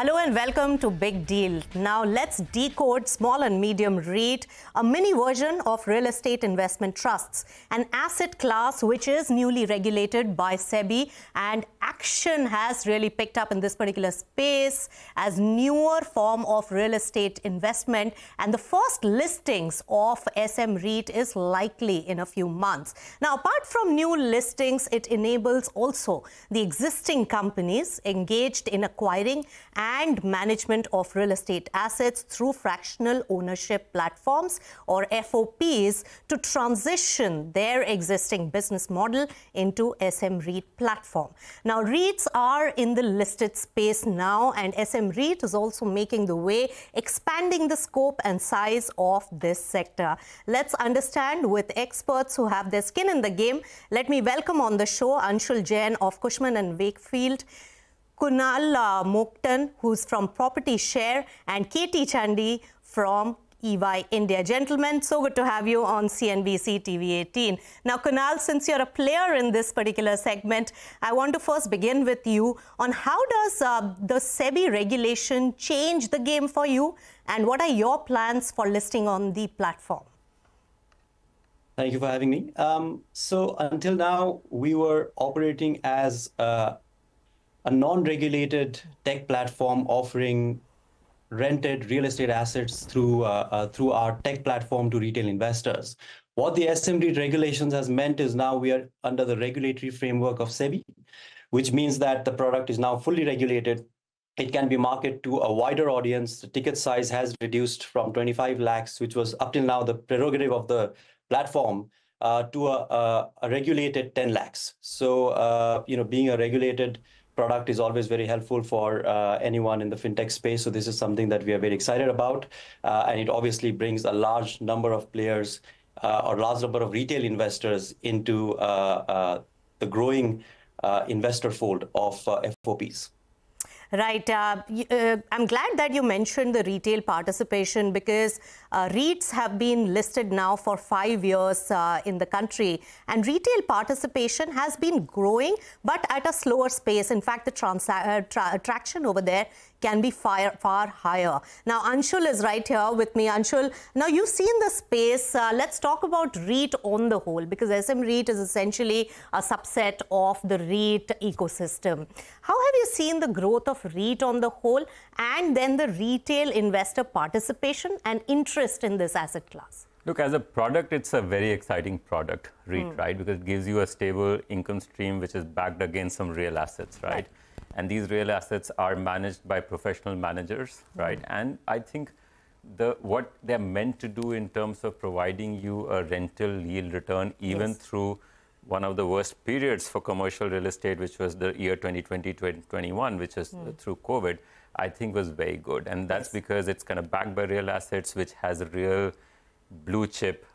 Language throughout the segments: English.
Hello and welcome to Big Deal. Now let's decode small and medium REIT, a mini version of real estate investment trusts, an asset class which is newly regulated by Sebi, and action has really picked up in this particular space as newer form of real estate investment, and the first listings of SM REIT is likely in a few months. Now, apart from new listings, it enables also the existing companies engaged in acquiring and management of real estate assets through fractional ownership platforms or FOPs to transition their existing business model into SM REIT platform. Now, REITs are in the listed space now, and SM REIT is also making the way, expanding the scope and size of this sector. Let's understand with experts who have their skin in the game. Let me welcome on the show Anshul Jain of Cushman and Wakefield, Kunal Moktan, who's from Property Share, and Chandy from EY India. Gentlemen, so good to have you on CNBC-TV18. Now, Kunal, since you're a player in this particular segment, I want to first begin with you on how does the Sebi regulation change the game for you, and what are your plans for listing on the platform? Thank you for having me. So until now, we were operating as a non-regulated tech platform offering rented real estate assets through our tech platform to retail investors. What the SM REIT regulations has meant is now we are under the regulatory framework of Sebi, which means that the product is now fully regulated. It can be marketed to a wider audience. The ticket size has reduced from 25 lakhs, which was up till now the prerogative of the platform, to a regulated 10 lakhs. So, being a regulated product is always very helpful for anyone in the fintech space. So this is something that we are very excited about. And it obviously brings a large number of players or large number of retail investors into the growing investor fold of FOPs. Right. I'm glad that you mentioned the retail participation, because REITs have been listed now for 5 years in the country, and retail participation has been growing, but at a slower pace. In fact, the traction over there can be far higher. Now, Anshul is right here with me. Anshul, now you've seen the space. Let's talk about REIT on the whole, because SM REIT is essentially a subset of the REIT ecosystem. How have you seen the growth of REIT on the whole, and then the retail investor participation and interest in this asset class? Look, as a product, it's a very exciting product, REIT, right? Because it gives you a stable income stream which is backed against some real assets, right? And these real assets are managed by professional managers, right? And I think what they're meant to do in terms of providing you a rental yield return, even through one of the worst periods for commercial real estate, which was the year 2020-2021, which is through COVID, I think was very good. And that's because it's kind of backed by real assets, which has real blue chip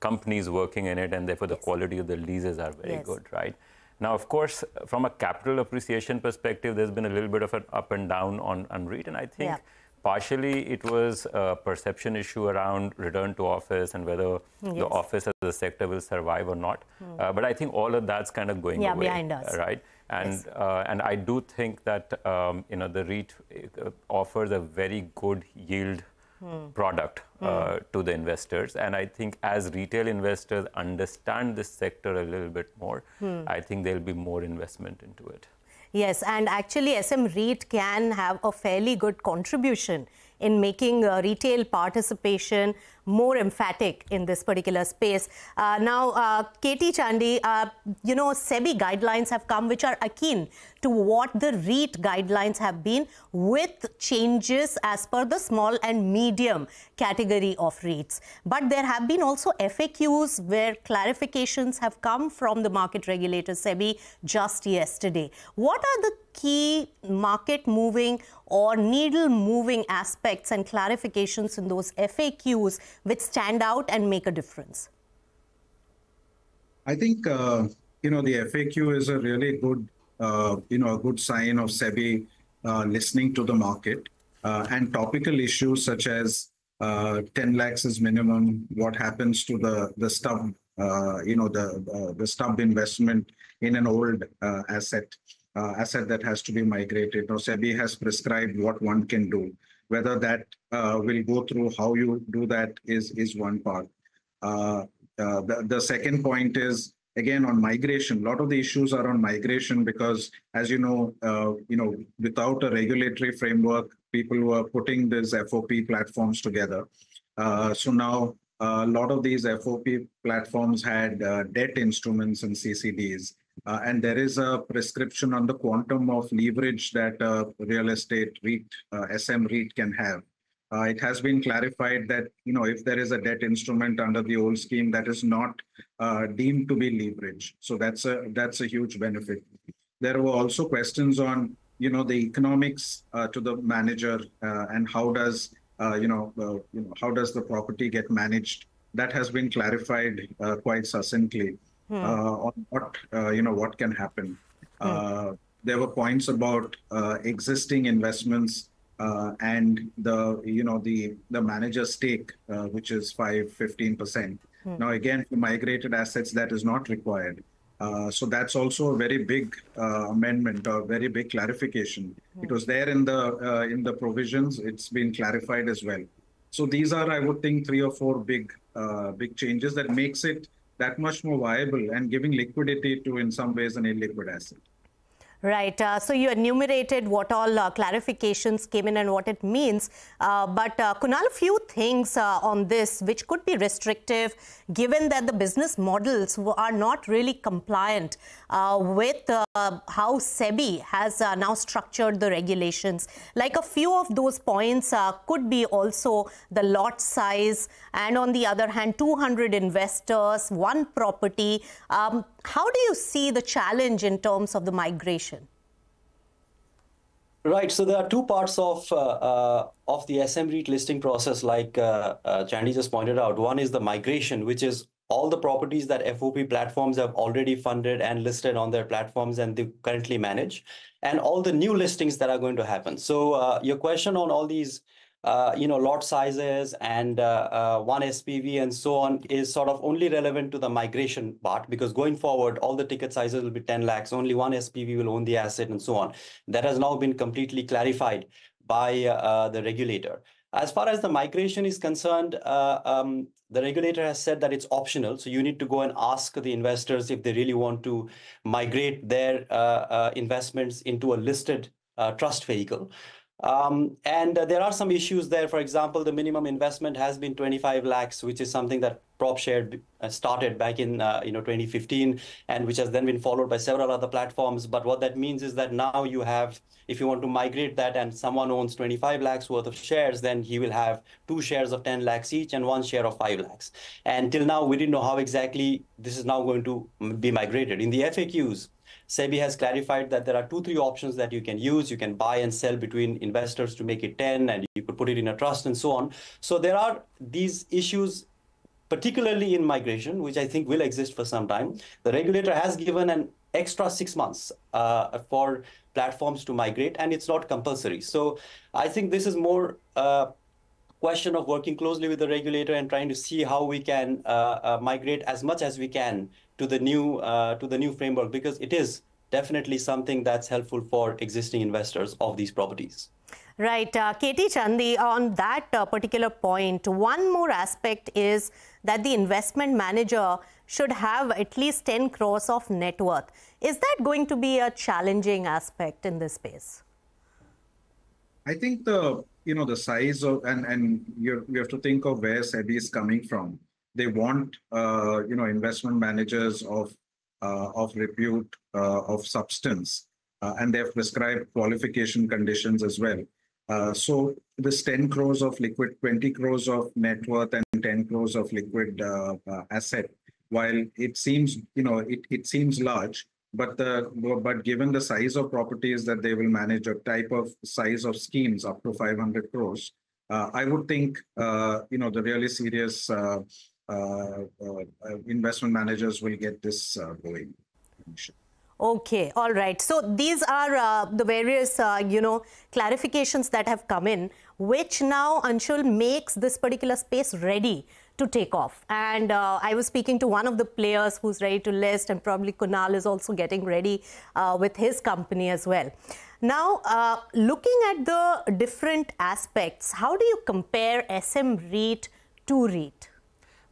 companies working in it, and therefore the quality of the leases are very good, right? Now, of course, from a capital appreciation perspective, there's been a little bit of an up and down on REIT, and I think partially it was a perception issue around return to office and whether the office as a sector will survive or not. But I think all of that's kind of going away, behind us, right? And and I do think that the REIT offers a very good yield product to the investors. And I think as retail investors understand this sector a little bit more, I think there'll be more investment into it. Yes, and actually SM REIT can have a fairly good contribution in making retail participation more emphatic in this particular space. Now, Chandy, Sebi guidelines have come which are akin to what the REIT guidelines have been, with changes as per the small and medium category of REITs. But there have been also FAQs where clarifications have come from the market regulator SEBI just yesterday. What are the key market moving or needle moving aspects and clarifications in those FAQs which stand out and make a difference? I think, the FAQ is a really good, a good sign of SEBI listening to the market, and topical issues such as 10 lakhs is minimum, what happens to the stub, the stub investment in an old asset. asset that has to be migrated. Now, SEBI has prescribed what one can do. Whether that will go through how you do that is one part. The second point is, again, on migration. A lot of the issues are on migration because, as you know, without a regulatory framework, people were putting these FOP platforms together. So now a lot of these FOP platforms had debt instruments and CCDs. And there is a prescription on the quantum of leverage that real estate REIT, SM REIT can have. It has been clarified that, if there is a debt instrument under the old scheme, that is not deemed to be leverage. So that's a huge benefit. There were also questions on, the economics to the manager and how does, how does the property get managed? That has been clarified quite succinctly. On what can happen. There were points about existing investments and the manager's stake, which is 15%. Now again, for migrated assets, that is not required. So that's also a very big amendment or very big clarification. It was there in the provisions. It's been clarified as well. So these are, I would think, 3 or 4 big changes that makes it that much more viable and giving liquidity to, in some ways, an illiquid asset. Right. So you enumerated what all clarifications came in and what it means. But Kunal, a few things on this which could be restrictive, given that the business models are not really compliant with how SEBI has now structured the regulations. Like a few of those points could be also the lot size, and on the other hand, 200 investors, 1 property. How do you see the challenge in terms of the migration? Right. So there are 2 parts of the SM REIT listing process, like Chandy just pointed out. One is the migration, which is all the properties that FOP platforms have already funded and listed on their platforms and they currently manage, and all the new listings that are going to happen. So your question on all these lot sizes and 1 SPV and so on is sort of only relevant to the migration part, because going forward, all the ticket sizes will be 10 lakhs, only 1 SPV will own the asset and so on. That has now been completely clarified by the regulator. As far as the migration is concerned, the regulator has said that it's optional. So you need to go and ask the investors if they really want to migrate their investments into a listed trust vehicle. And there are some issues there. For example, the minimum investment has been 25 lakhs, which is something that PropShare started back in 2015, and which has then been followed by several other platforms. But what that means is that now you have, if you want to migrate that and someone owns 25 lakhs worth of shares, then he will have 2 shares of 10 lakhs each and 1 share of 5 lakhs. And till now, we didn't know how exactly this is now going to be migrated. In the FAQs, SEBI has clarified that there are 2-3 options that you can use. You can buy and sell between investors to make it 10, and you could put it in a trust and so on. So there are these issues, particularly in migration, which I think will exist for some time. The regulator has given an extra 6 months for platforms to migrate, and it's not compulsory. So I think this is more a question of working closely with the regulator and trying to see how we can migrate as much as we can to the new framework, because it is definitely something that's helpful for existing investors of these properties. Right. Katie, Chandy, on that particular point, one more aspect is that the investment manager should have at least 10 crores of net worth. Is that going to be a challenging aspect in this space? I think the size of, and you have to think of where SEBI is coming from. They want, investment managers of repute, of substance, and they have prescribed qualification conditions as well. So this 10 crores of liquid, 20 crores of net worth and 10 crores of liquid asset, while it seems, it seems large, but given the size of properties that they will manage, a type of size of schemes up to 500 crores, I would think, the really serious investment managers will get this going. Okay, all right. So these are the various, clarifications that have come in, which now, Anshul, makes this particular space ready to take off. And I was speaking to one of the players who's ready to list, and probably Kunal is also getting ready with his company as well. Now, looking at the different aspects, how do you compare SM REIT to REIT?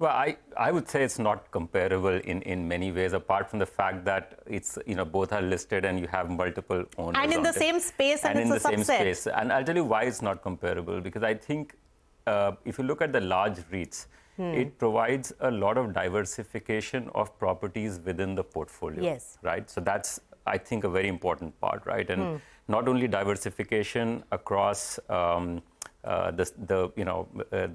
Well, I would say it's not comparable in many ways, apart from the fact that it's, both are listed and you have multiple owners. And in the same space, and it's a subset. Same space. And I'll tell you why it's not comparable, because I think if you look at the large REITs, it provides a lot of diversification of properties within the portfolio. Yes. Right? So that's, I think, a very important part, right? And not only diversification across the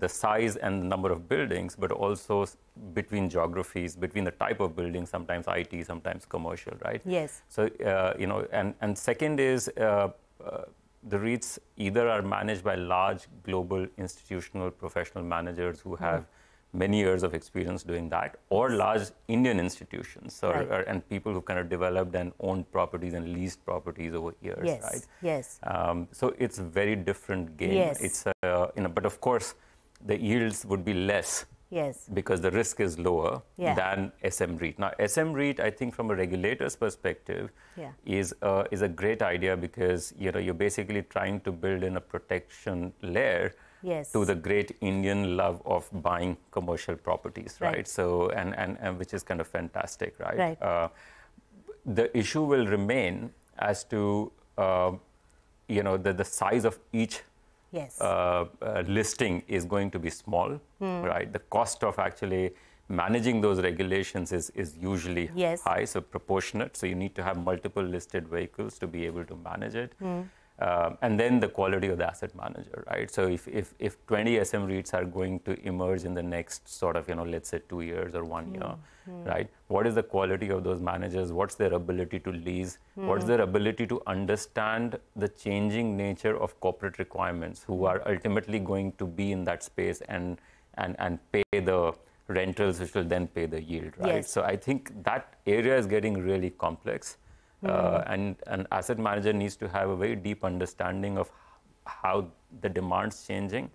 size and the number of buildings, but also between geographies, between the type of building, sometimes IT, sometimes commercial, right? Yes. So, and second is the REITs either are managed by large global institutional professional managers who have many years of experience doing that, or large Indian institutions, and people who kind of developed and owned properties and leased properties over years, right? Yes. So it's a very different game. Yes. It's but of course, the yields would be less. Yes. Because the risk is lower than SM REIT. Now, SM REIT, I think, from a regulator's perspective, is a great idea, because you're basically trying to build in a protection layer to the great Indian love of buying commercial properties, right? So, and which is kind of fantastic, right? The issue will remain as to, the size of each listing is going to be small, right? The cost of actually managing those regulations is usually high, so proportionate. So you need to have multiple listed vehicles to be able to manage it. And then the quality of the asset manager, right? So if 20 SM REITs are going to emerge in the next sort of, let's say 2 years or 1 year, right? What is the quality of those managers? What's their ability to lease? What's their ability to understand the changing nature of corporate requirements, who are ultimately going to be in that space and pay the rentals, which will then pay the yield, right? Yes. So I think that area is getting really complex. And an asset manager needs to have a very deep understanding of how the demand's changing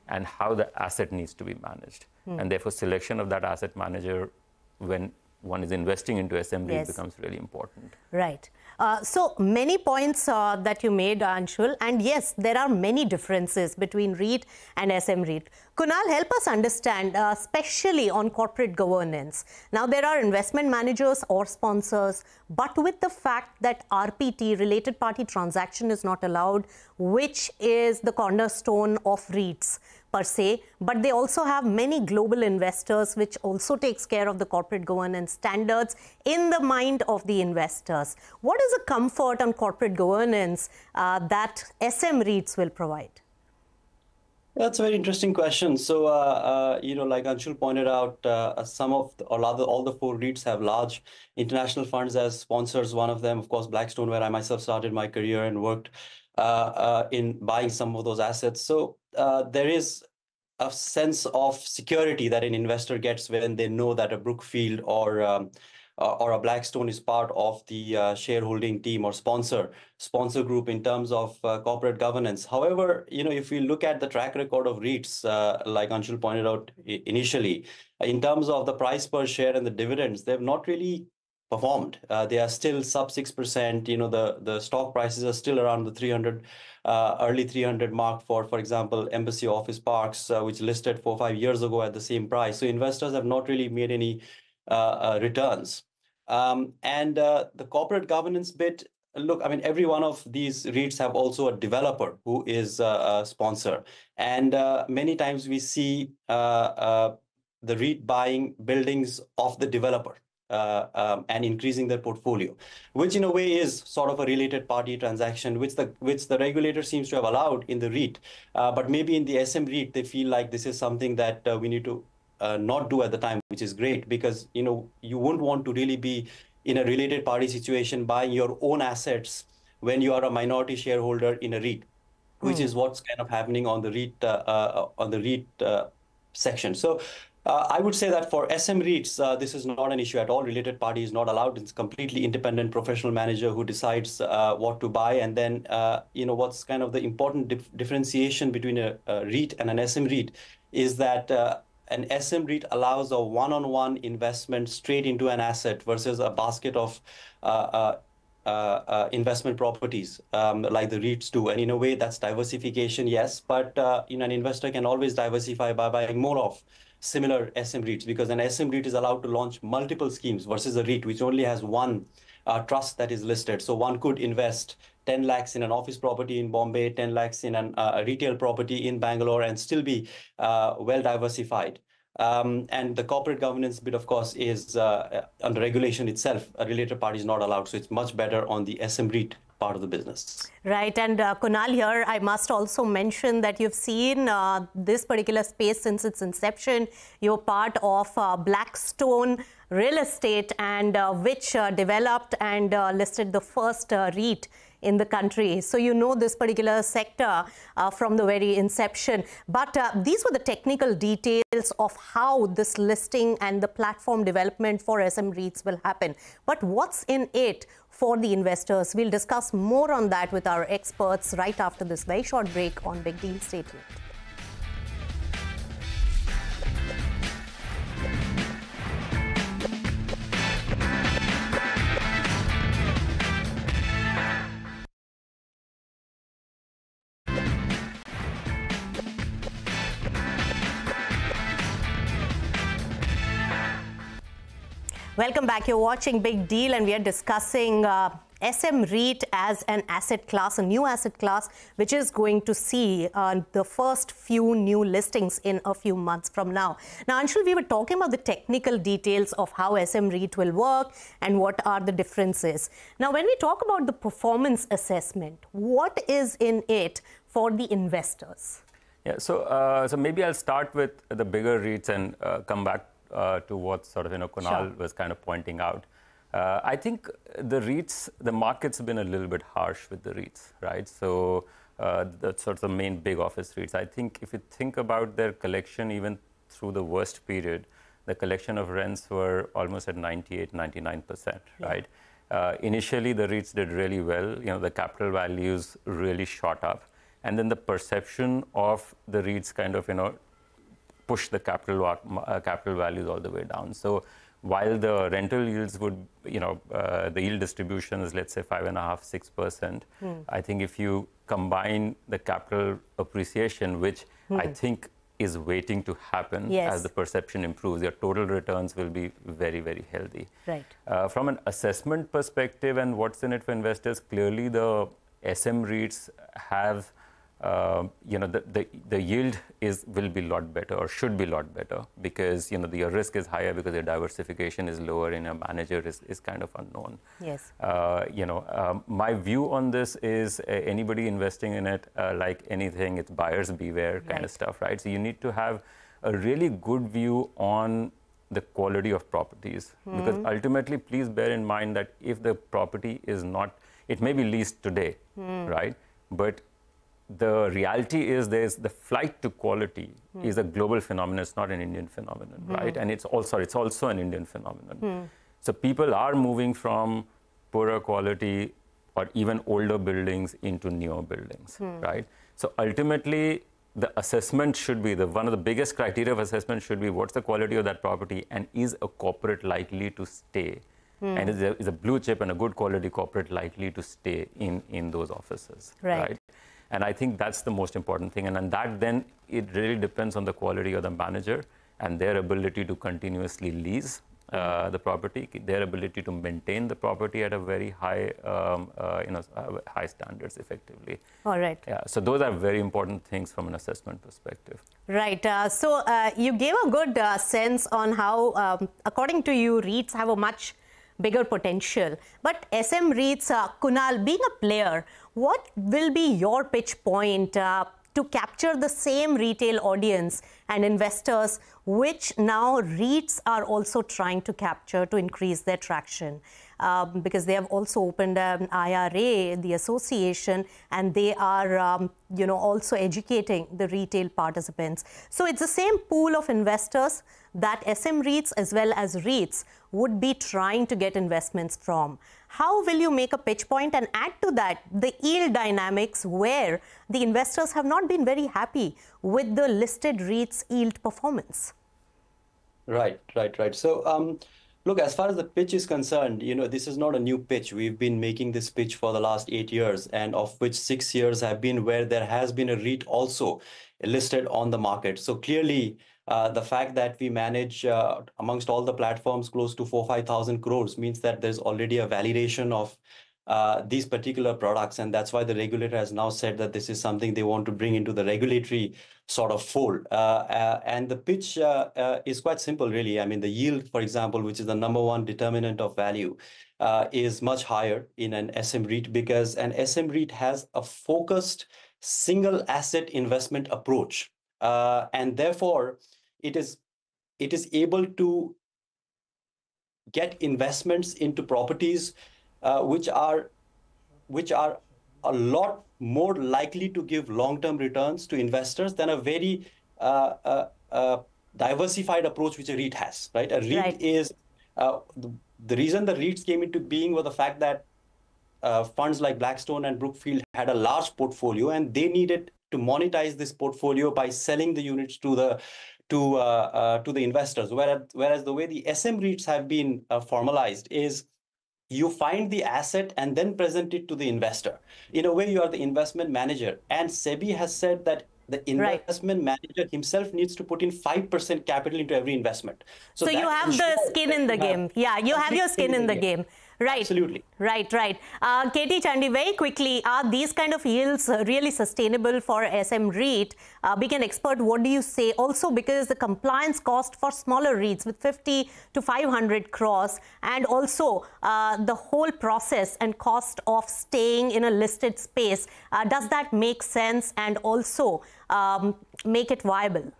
and how the asset needs to be managed. And therefore, selection of that asset manager when one is investing into SM REIT becomes really important. Right. So many points that you made, Anshul, and yes, there are many differences between REIT and SM REIT. Kunal, help us understand, especially on corporate governance. Now, there are investment managers or sponsors, but with the fact that RPT, related party transaction, is not allowed, which is the cornerstone of REITs per se, but they also have many global investors, which also takes care of the corporate governance standards in the mind of the investors. What is the comfort on corporate governance that SM REITs will provide? That's a very interesting question. So, like Anshul pointed out, all the 4 REITs have large international funds as sponsors. One of them, of course, Blackstone, where I myself started my career and worked in buying some of those assets. So there is a sense of security that an investor gets when they know that a Brookfield or a Blackstone is part of the shareholding team or sponsor group in terms of corporate governance. However, if we look at the track record of REITs, like Anshul pointed out initially, in terms of the price per share and the dividends, they've not really performed. They are still sub 6%. The stock prices are still around the 300, early 300 mark for example, Embassy Office Parks, which listed 4 or 5 years ago at the same price. So investors have not really made any returns. And the corporate governance bit, look, I mean, every one of these REITs have also a developer who is a sponsor. And many times we see the REIT buying buildings of the developer and increasing their portfolio, which in a way is sort of a related party transaction, which the regulator seems to have allowed in the REIT. But maybe in the SM REIT, they feel like this is something that we need to not do at the time, which is great, because you wouldn't want to really be in a related party situation buying your own assets when you are a minority shareholder in a REIT, which is what's kind of happening on the REIT section. So I would say that for SM REITs, this is not an issue at all. Related party is not allowed. It's completely independent professional manager who decides what to buy. And then, what's kind of the important differentiation between a REIT and an SM REIT is that an SM REIT allows a one-on-one investment straight into an asset versus a basket of investment properties like the REITs do. And in a way, that's diversification, yes, but an investor can always diversify by buying more of similar SM REITs, because an SM REIT is allowed to launch multiple schemes versus a REIT, which only has one trust that is listed. So one could invest 10 lakhs in an office property in Bombay, 10 lakhs in a retail property in Bangalore, and still be well diversified. And the corporate governance bit, of course, is under regulation itself. A related party is not allowed. So it's much better on the SM REIT part of the business. Right. And Kunal, here, I must also mention that you've seen this particular space since its inception. You're part of Blackstone Real Estate, and which developed and listed the first REIT in the country. So you know this particular sector from the very inception. But these were the technical details of how this listing and the platform development for SM REITs will happen. But what's in it for the investors? We'll discuss more on that with our experts right after this very short break on Big Deal Statement. Welcome back. You're watching Big Deal, and we are discussing SM REIT as an asset class, a new asset class, which is going to see the first few new listings in a few months from now. Now, Anshul, we were talking about the technical details of how SM REIT will work and what are the differences. Now, when we talk about the performance assessment, what is in it for the investors? Yeah, so maybe I'll start with the bigger REITs and come back to what sort of, Kunal was kind of pointing out. I think the REITs, the market's been a little bit harsh with the REITs, right? So that's sort of the main big office REITs. I think if you think about their collection, even through the worst period, the collection of rents were almost at 98, 99%, right? Initially, the REITs did really well. The capital values really shot up. And then the perception of the REITs kind of, push the capital values all the way down. So while the rental yields would, the yield distribution is, let's say, 5.5%, 6%. I think if you combine the capital appreciation, which I think is waiting to happen as the perception improves, your total returns will be very, very healthy. Right. From an assessment perspective and what's in it for investors, clearly the SM REITs have the yield will be a lot better, or should be a lot better, because your risk is higher because your diversification is lower and your manager is kind of unknown. Yes. My view on this is anybody investing in it, like anything, it's buyers beware kind of stuff, right? So you need to have a really good view on the quality of properties, because ultimately, please bear in mind that if the property is not, it may be leased today, right? But the reality is there's the flight to quality is a global phenomenon. It's not an Indian phenomenon, right? And it's also an Indian phenomenon. So people are moving from poorer quality or even older buildings into newer buildings, right? So ultimately, the assessment should be, one of the biggest criteria of assessment should be what's the quality of that property, and is a corporate likely to stay? And is a blue chip and a good quality corporate likely to stay in those offices, right? And I think that's the most important thing. And that then, it really depends on the quality of the manager and their ability to continuously lease the property, their ability to maintain the property at a very high, high standards effectively. All right. Yeah, so those are very important things from an assessment perspective. Right. So you gave a good sense on how, according to you, REITs have a much bigger potential. But SM REITs, Kunal, being a player, what will be your pitch point to capture the same retail audience and investors, which now REITs are also trying to capture to increase their traction? Because they have also opened an IRA, the association, and they are, also educating the retail participants. So it's the same pool of investors that SM REITs as well as REITs would be trying to get investments from. How will you make a pitch point and add to that the yield dynamics where the investors have not been very happy with the listed REITs yield performance? Right. So, look, as far as the pitch is concerned, this is not a new pitch. We've been making this pitch for the last 8 years, and of which 6 years have been where there has been a REIT also listed on the market. So clearly, the fact that we manage amongst all the platforms close to 4,000-5,000 crores means that there's already a validation of these particular products, and that's why the regulator has now said that this is something they want to bring into the regulatory sort of fold. And the pitch is quite simple, really. I mean, the yield, for example, which is the number one determinant of value, is much higher in an SM REIT because an SM REIT has a focused single asset investment approach, and therefore it is able to get investments into properties which are a lot more likely to give long-term returns to investors than a very diversified approach which a REIT has, right? A REIT is the reason the REITs came into being was the fact that funds like Blackstone and Brookfield had a large portfolio, and they needed to monetize this portfolio by selling the units to the investors. Whereas the way the SM REITs have been formalized is you find the asset and then present it to the investor. In a way, you are the investment manager. And Sebi has said that the investment manager himself needs to put in 5% capital into every investment. So you have the skin in the game. Yeah, you have your skin in the game. Right. Absolutely. Right. Katie, Chandy, very quickly, are these kind of yields really sustainable for SM REIT? Being an expert, what do you say? Also, because the compliance cost for smaller REITs with 50 to 500 crores, and also the whole process and cost of staying in a listed space, does that make sense and also make it viable?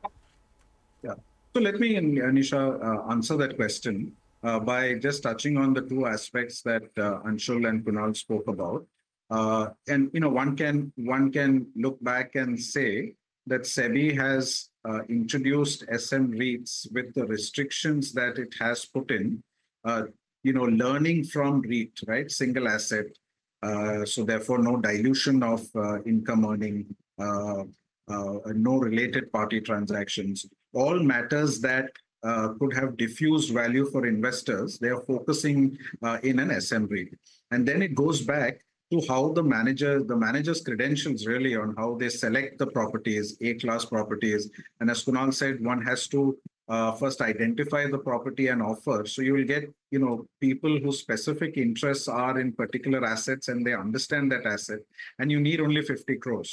Yeah. So let me, Nisha, answer that question. By just touching on the two aspects that Anshul and Kunal spoke about. And one can look back and say that Sebi has introduced SM REITs with the restrictions that it has put in, learning from REIT, right? Single asset. So therefore, no dilution of income earning, no related party transactions, all matters that could have diffused value for investors. They are focusing in an SM REIT. And then it goes back to how the manager's credentials really on how they select the properties, A-class properties. And as Kunal said, one has to first identify the property and offer. So you will get, people whose specific interests are in particular assets and they understand that asset, and you need only 50 crores.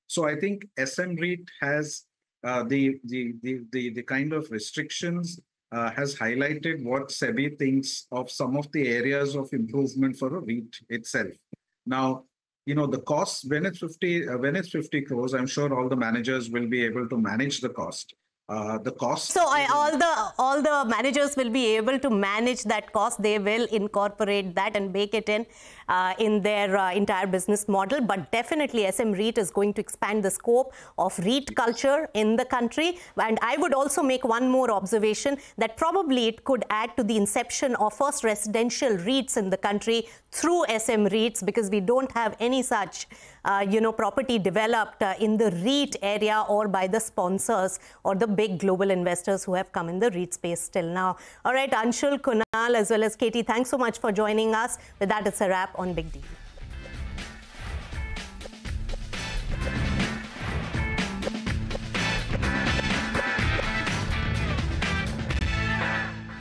So I think SM REIT has the kind of restrictions has highlighted what Sebi thinks of some of the areas of improvement for a REIT itself. Now, the costs, when it's 50 crores, I'm sure all the managers will be able to manage the cost. The cost. So all the managers will be able to manage that cost. They will incorporate that and bake it in their entire business model. But definitely SM REIT is going to expand the scope of REIT culture in the country. And I would also make one more observation that probably it could add to the inception of first residential REITs in the country through SM REITs, because we don't have any such property developed in the REIT area or by the sponsors or the big global investors who have come in the REIT space till now. All right, Anshul, Kunal, as well as Katie, thanks so much for joining us. With that, it's a wrap on Big Deal.